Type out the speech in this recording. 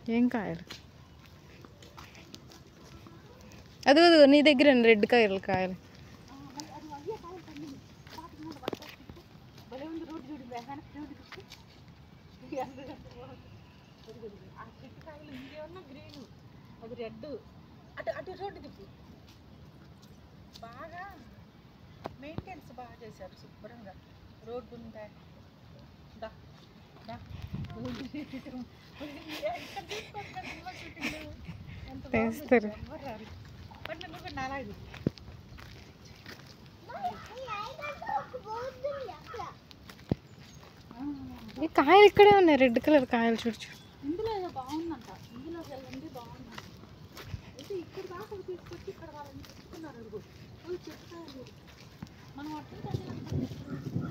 ఏం కాయలు అది నీ దగ్గర రెడ్ కాయలు కాయలు అది రెడ్ అటు అటు రోడ్డు తిప్పు బాగా మెయింటెనెన్స్ బాగా చేశారు శుభ్రంగా రోడ్డు ఉందా ఈ కాయలు ఇక్కడే ఉన్నాయి రెడ్ కలర్ కాయలు చూడు ఇందులో ఏదో బాగుందంట ఇందులో వెళ్ళండి బాగుందంట అయితే ఇక్కడ దాకా తీసుకొచ్చి ఇక్కడ వాళ్ళని తీసుకున్నారు చెప్తారు మనం అట్లా